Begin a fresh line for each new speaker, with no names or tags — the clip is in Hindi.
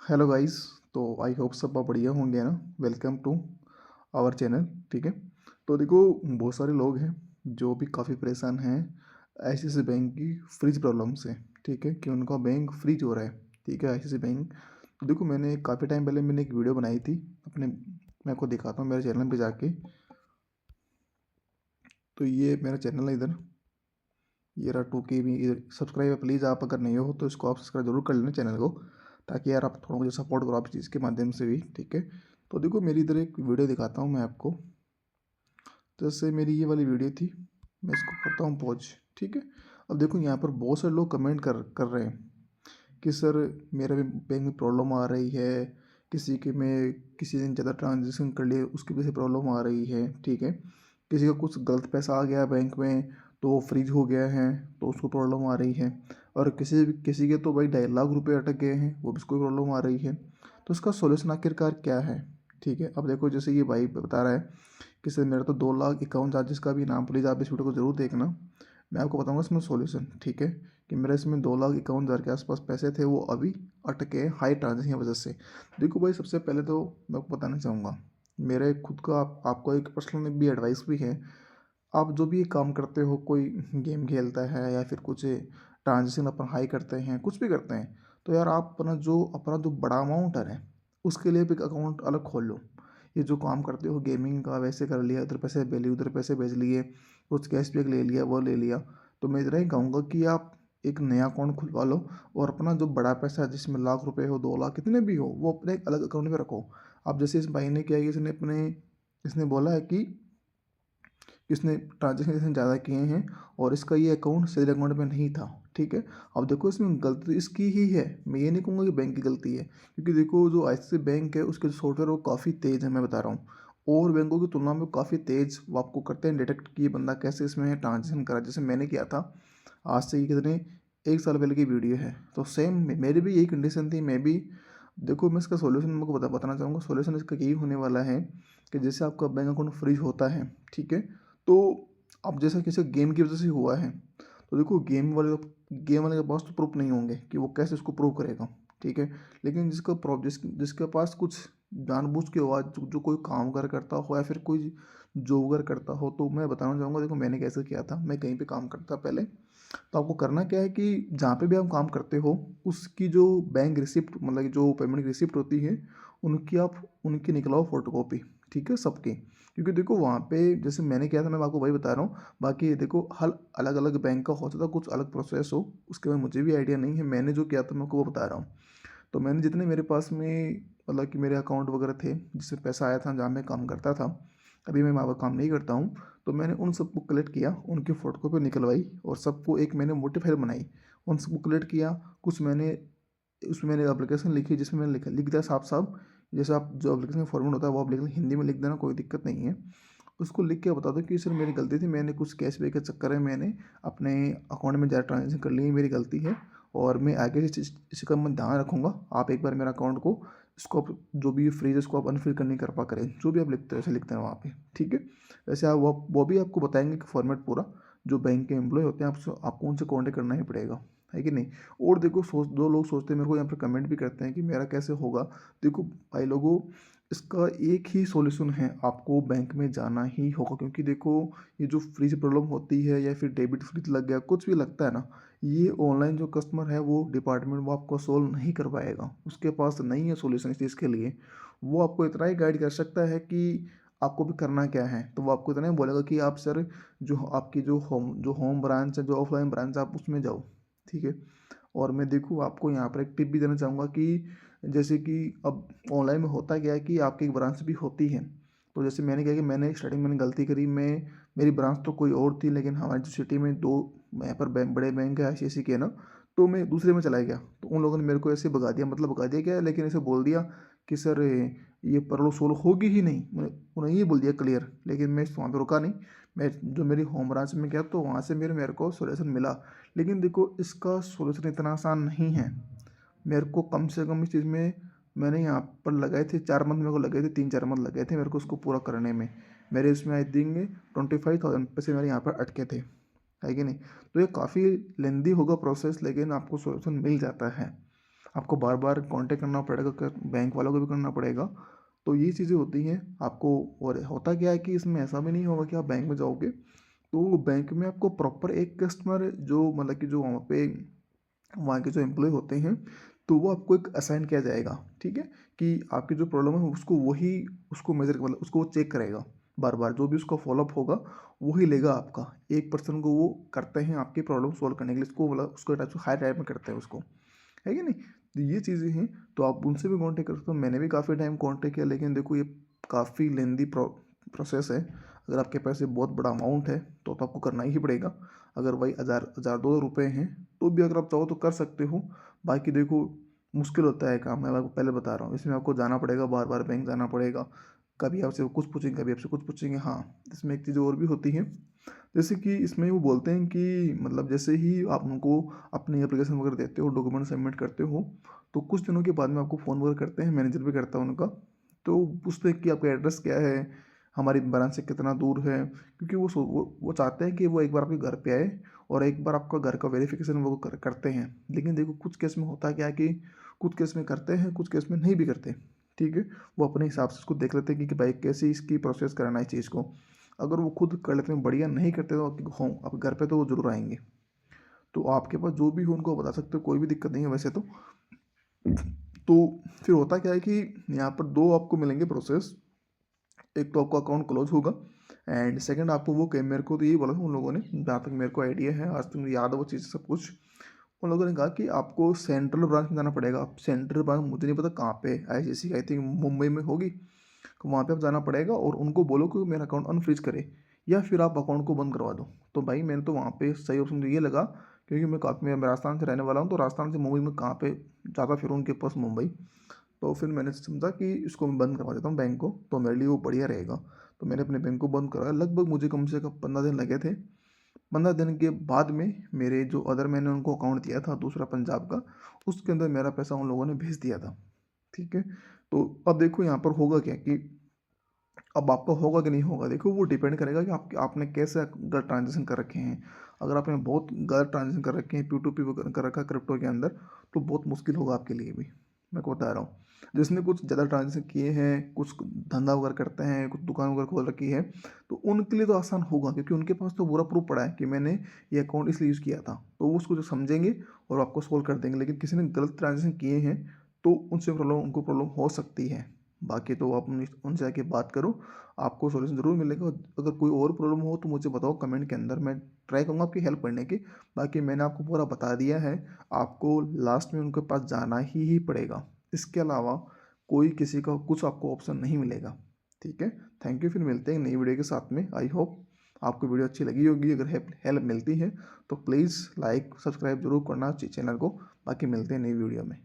Hello guys. तो आई होप सब बढ़िया होंगे ना। Welcome to our channel. ठीक है। तो देखो, बहुत सारे लोग हैं जो भी काफ़ी परेशान हैं ICICI बैंक की फ्रीज प्रॉब्लम से। ठीक है, कि उनका बैंक फ्रीज हो रहा है। ठीक है, ICICI बैंक। तो देखो, मैंने काफ़ी टाइम पहले मैंने एक वीडियो बनाई थी अपने, मैं आपको दिखाता हूँ मेरे चैनल पे जाके। तो ये मेरा चैनल है इधर, ये रहा 2K भी इधर। सब्सक्राइब है प्लीज़, आप अगर नहीं हो तो इसको आप सब्सक्राइब जरूर कर लेना चैनल को, ताकि यार आप थोड़ा मुझे सपोर्ट करो आप इस चीज़ के माध्यम से भी। ठीक है। तो देखो, मेरी इधर एक वीडियो दिखाता हूँ मैं आपको। जैसे मेरी ये वाली वीडियो थी, मैं इसको करता हूँ पॉज। ठीक है। अब देखो, यहाँ पर बहुत सारे लोग कमेंट कर रहे हैं कि सर मेरा भी बैंक में प्रॉब्लम आ रही है, किसी के में किसी ने ज़्यादा ट्रांजेक्शन कर लिए उसकी वजह से प्रॉब्लम आ रही है। ठीक है। किसी का कुछ गलत पैसा आ गया बैंक में तो वो फ्रीज हो गया है, तो उसको प्रॉब्लम आ रही है। और किसी के तो भाई 2.5 लाख रुपए अटक गए हैं, वो भी उसको प्रॉब्लम आ रही है। तो इसका सॉल्यूशन आखिरकार क्या है? ठीक है। अब देखो, जैसे ये भाई बता रहा है कि सर मेरा तो 2 लाख 51 चार्जेस का भी नाम, प्लीज़ आप इस वीडियो को ज़रूर देखना। मैं आपको बताऊंगा इसमें सॉल्यूशन। ठीक है। कि मेरे इसमें 2 लाख 51 हज़ार के आसपास पैसे थे, वो अभी अटके हैं हाई ट्रांजेक्शन की वजह से। देखो भाई, सबसे पहले तो मैं आपको बताना चाहूँगा, मेरे खुद का आपको एक पर्सनल भी एडवाइस भी है। आप जो भी काम करते हो, कोई गेम खेलता है या फिर कुछ ट्रांजेक्शन अपन हाई करते हैं, कुछ भी करते हैं, तो यार आप अपना जो बड़ा अमाउंट है उसके लिए भी एक अकाउंट अलग खोल लो। ये जो काम करते हो गेमिंग का, वैसे कर लिया, इधर पैसे भेज लिए उधर पैसे भेज लिए, कुछ कैशबैक ले लिया वो ले लिया। तो मैं इतना ही कहूँगा कि आप एक नया अकाउंट खुलवा लो, और अपना जो बड़ा पैसा है जिसमें लाख रुपए हो 2 लाख कितने भी हो, वो अपने एक अलग अकाउंट में रखो। अब जैसे इस भाई ने किया है कि इसने बोला है कि इसने ट्रांजेक्शन ज़्यादा किए हैं और इसका ये अकाउंट सैलरी अकाउंट में नहीं था। ठीक है। अब देखो, इसमें गलती इसकी ही है, मैं ये नहीं कहूँगा कि बैंक की गलती है, क्योंकि देखो जो ICICI बैंक है उसके जो सॉफ्टवेयर वो काफ़ी तेज़ है, मैं बता रहा हूँ। और बैंकों की तुलना में काफ़ी तेज़ वो आपको करते हैं डिटेक्ट कि ये बंदा कैसे इसमें ट्रांजेक्शन करा। जैसे मैंने किया था, आज से ये कितने 1 साल पहले की वीडियो है। तो सेम मेरी भी यही कंडीशन थी, मैं भी। देखो, मैं इसका सोल्यूशन मैं बताना चाहूँगा। सोल्यूशन इसका यही होने वाला है कि जैसे आपका बैंक अकाउंट फ्रीज होता है, ठीक है, तो अब जैसा किसी गेम की वजह से हुआ है, तो देखो गेम वाले के पास तो प्रूफ नहीं होंगे कि वो कैसे उसको प्रूव करेगा। ठीक है। लेकिन जिसके पास कुछ जानबूझ के हुआ, जो कोई काम करता हो या फिर कोई जॉब वगैरह करता हो, तो मैं बताना चाहूँगा। देखो, मैंने कैसे किया था, मैं कहीं पे काम करता था पहले। तो आपको करना क्या है कि जहाँ पे भी आप काम करते हो, उसकी जो बैंक रिसिप्ट, मतलब कि जो पेमेंट की रिसिप्ट होती है, उनकी निकलाओ फोटोकॉपी। ठीक है, सबकी। क्योंकि देखो, वहाँ पे जैसे मैंने किया था, मैं आपको वही बता रहा हूँ। बाकी देखो, हर अलग अलग बैंक का होता था, कुछ अलग प्रोसेस हो उसके बाद मुझे भी आइडिया नहीं है। मैंने जो किया था मैं आपको वो बता रहा हूँ। तो मैंने जितने मेरे पास में, मतलब कि मेरे अकाउंट वगैरह थे जिससे पैसा आया था, जहाँ मैं काम करता था, अभी मैं वहाँ पर काम नहीं करता हूँ, तो मैंने उन सबको कलेक्ट किया, उनकी फ़ोटोकॉपी निकलवाई और सबको एक मैंने मोटी फाइल बनाई, उन सबको कलेक्ट किया। कुछ मैंने उसमें मैंने एप्लीकेशन लिखी जिसमें मैंने लिख दिया साफ साफ। जैसे आप जो एप्लीकेशन फॉर्मेट होता है वो आप लिख हिंदी में लिख देना, कोई दिक्कत नहीं है। उसको लिख के बता दो कि सर मेरी गलती थी, मैंने कुछ कैशबैक के चक्कर में मैंने अपने अकाउंट में ज़्यादा ट्रांजेक्शन कर ली, मेरी गलती है। और मैं आगे से इसका मैं ध्यान रखूँगा। आप एक बार मेरा अकाउंट को, इसको आप जो भी फ्रीज है इसको आप अनफिल करने की कृपा करें। जो भी आप लिखते हैं ऐसे लिखते हैं वहाँ पे। ठीक है। वैसे आप वो भी आपको बताएंगे कि फॉर्मेट पूरा, जो बैंक के एम्प्लॉय होते हैं आपको उनसे कॉन्टेक्ट करना ही पड़ेगा, है कि नहीं। और देखो, दो लोग सोचते हैं, मेरे को यहाँ पर कमेंट भी करते हैं कि मेरा कैसे होगा। देखो भाई लोगों, इसका एक ही सॉल्यूशन है, आपको बैंक में जाना ही होगा। क्योंकि देखो, ये जो फ्रीज प्रॉब्लम होती है या फिर डेबिट फ्रीज लग गया, कुछ भी लगता है ना, ये ऑनलाइन जो कस्टमर है वो डिपार्टमेंट वो आपको सोल्व नहीं कर पाएगा, उसके पास नहीं है सॉल्यूशन इस चीज़ के लिए। वो आपको इतना ही गाइड कर सकता है कि आपको भी करना क्या है। तो वो आपको इतना ही बोलेगा कि आप सर, जो आपकी जो होम ब्रांच है, जो ऑफलाइन ब्रांच है, आप उसमें जाओ। ठीक है। और मैं देखूँ आपको यहाँ पर एक टिप भी देना चाहूँगा कि जैसे कि अब ऑनलाइन में होता क्या है कि आपकी एक ब्रांच भी होती है। तो जैसे मैंने क्या कि मैंने स्टार्टिंग में गलती करी, मैं मेरी ब्रांच तो कोई और थी, लेकिन हमारी जो सिटी में दो यहाँ पर बड़े बैंक है ICICI के ना, तो मैं दूसरे में चला गया। तो उन लोगों ने मेरे को ऐसे भगा दिया, मतलब भगा दिया क्या है, लेकिन ऐसे बोल दिया कि सर ये प्रॉब्लम सोल्व होगी ही नहीं, उन्हें ये बोल दिया क्लियर। लेकिन मैं वहाँ पर रुका नहीं, मैं जो मेरी होम ब्रांच में गया तो वहाँ से मेरे को सोल्यूशन मिला। लेकिन देखो, इसका सोल्यूशन इतना आसान नहीं है। मेरे को कम से कम इस चीज़ में, मैंने यहाँ पर लगाए थे 4 मंथ, मेरे को लगे थे 3-4 मंथ लगे थे मेरे को उसको पूरा करने में। मेरे इसमें आई थिंक 25,000 पैसे मेरे यहाँ पर अटके थे, है कि नहीं। तो ये काफ़ी लेंदी होगा प्रोसेस, लेकिन आपको सोल्यूशन मिल जाता है। आपको बार बार कांटेक्ट करना पड़ेगा, बैंक वालों को भी करना पड़ेगा। तो ये चीज़ें होती हैं आपको। और होता क्या है कि इसमें ऐसा भी नहीं होगा कि आप बैंक में जाओगे तो बैंक में आपको प्रॉपर एक कस्टमर जो मतलब कि जो वहाँ के जो एम्प्लॉय होते हैं तो वो आपको एक असाइन किया जाएगा, ठीक है, कि आपकी जो प्रॉब्लम है उसको वही उसको मेजर मतलब उसको वो चेक करेगा बार बार, जो भी उसका फॉलोअप होगा वही लेगा आपका। एक पर्सन को वो करते हैं आपकी प्रॉब्लम सॉल्व करने के लिए, इसको मतलब उसको टाइप से हाई टाइप में करते हैं उसको, है कि नहीं। तो ये चीज़ें हैं, तो आप उनसे भी कांटेक्ट कर सकते हो। मैंने भी काफ़ी टाइम कांटेक्ट किया, लेकिन देखो ये काफ़ी लेंदी प्रोसेस है। अगर आपके पास ये बहुत बड़ा अमाउंट है तो आपको करना ही पड़ेगा। अगर वही हज़ार 2,000 रुपये हैं तो भी अगर आप चाहो तो कर सकते हो। बाकी देखो मुश्किल होता है काम, मैं आपको पहले बता रहा हूँ, इसमें आपको जाना पड़ेगा, बार बार बैंक जाना पड़ेगा। कभी आपसे कुछ पूछेंगे, कभी आपसे कुछ पूछेंगे। हाँ, इसमें एक चीज़ और भी होती है, जैसे कि इसमें वो बोलते हैं कि मतलब जैसे ही आप उनको अपनी एप्लीकेशन वगैरह देते हो, डॉक्यूमेंट सबमिट करते हो, तो कुछ दिनों के बाद में आपको फ़ोन वगैरह करते हैं, मैनेजर भी करता है उनका। तो पूछते हैं कि आपका एड्रेस क्या है, हमारी ब्रांच से कितना दूर है, क्योंकि वो चाहते हैं कि वो एक बार आपके घर पे आए और एक बार आपका घर का वेरिफिकेशन वो करते हैं। लेकिन देखो कुछ केस में होता क्या है कि कुछ केस में करते हैं, कुछ केस में नहीं भी करते, ठीक है। वो अपने हिसाब से उसको देख लेते हैं कि भाई कैसे इसकी प्रोसेस कराना है चीज़ को। अगर वो खुद कर लेते हैं बढ़िया, नहीं करते तो आप घर पे तो वो जरूर आएंगे। तो आपके पास जो भी हो उनको बता सकते हो, कोई भी दिक्कत नहीं है वैसे तो फिर होता क्या है कि यहाँ पर दो आपको मिलेंगे प्रोसेस। एक तो आपका अकाउंट क्लोज होगा एंड सेकंड आपको वो मेरे को तो यही बोला था उन लोगों ने, जहाँ तक मेरे को आइडिया है, आज तक मुझे याद है वो चीज़ सब कुछ। उन लोगों ने कहा कि आपको सेंट्रल ब्रांच में जाना पड़ेगा। अब सेंट्रल ब्रांच मुझे नहीं पता कहाँ पे, ICICI आई थिंक मुंबई में होगी। तो वहाँ पे आप जाना पड़ेगा और उनको बोलो कि मेरा अकाउंट अनफ्रीज करे या फिर आप अकाउंट को बंद करवा दो। तो भाई मैंने तो वहाँ पे सही ऑप्शन तो ये लगा, क्योंकि मैं राजस्थान से रहने वाला हूँ, तो राजस्थान से मुंबई में कहाँ पे ज़्यादा फिर उनके पास मुंबई। तो फिर मैंने समझा कि इसको मैं बंद करवा देता हूँ बैंक को, तो मेरे लिए वो बढ़िया रहेगा। तो मैंने अपने बैंक को बंद करवाया, लगभग मुझे कम से कम 15 दिन लगे थे। 15 दिन के बाद में मेरे जो अदर मैंने उनको अकाउंट दिया था दूसरा पंजाब का, उसके अंदर मेरा पैसा उन लोगों ने भेज दिया था, ठीक है। तो अब देखो यहाँ पर होगा क्या कि अब आपका होगा कि नहीं होगा, देखो वो डिपेंड करेगा कि आपने कैसे गलत ट्रांजेक्शन कर रखे हैं। अगर आपने बहुत गलत ट्रांजेक्शन कर रखे हैं, P2P कर रखा है क्रिप्टो के अंदर, तो बहुत मुश्किल होगा आपके लिए भी, मैं को बता रहा हूँ। जिसने कुछ ज़्यादा ट्रांजेक्शन किए हैं, कुछ धंधा वगैरह करते हैं, कुछ दुकान वगैरह खोल रखी है, तो उनके लिए तो आसान होगा, क्योंकि उनके पास तो पूरा प्रूफ पड़ा है कि मैंने ये अकाउंट इसलिए यूज़ किया था, तो वो उसको जो समझेंगे और आपको सोल्व कर देंगे। लेकिन किसी ने गलत ट्रांजेक्शन किए हैं तो उनसे उनको प्रॉब्लम हो सकती है। बाकी तो आप उनसे आके बात करो, आपको सॉल्यूशन ज़रूर मिलेगा। अगर कोई और प्रॉब्लम हो तो मुझे बताओ कमेंट के अंदर, मैं ट्राई करूँगा आपकी हेल्प करने की। बाकी मैंने आपको पूरा बता दिया है, आपको लास्ट में उनके पास जाना ही पड़ेगा। इसके अलावा कोई किसी का कुछ आपको ऑप्शन नहीं मिलेगा, ठीक है। थैंक यू, फिर मिलते हैं नई वीडियो के साथ में। आई होप आपको वीडियो अच्छी लगी होगी। अगर हेल्प मिलती है तो प्लीज़ लाइक सब्सक्राइब जरूर करना चैनल को। बाकी मिलते हैं नई वीडियो में।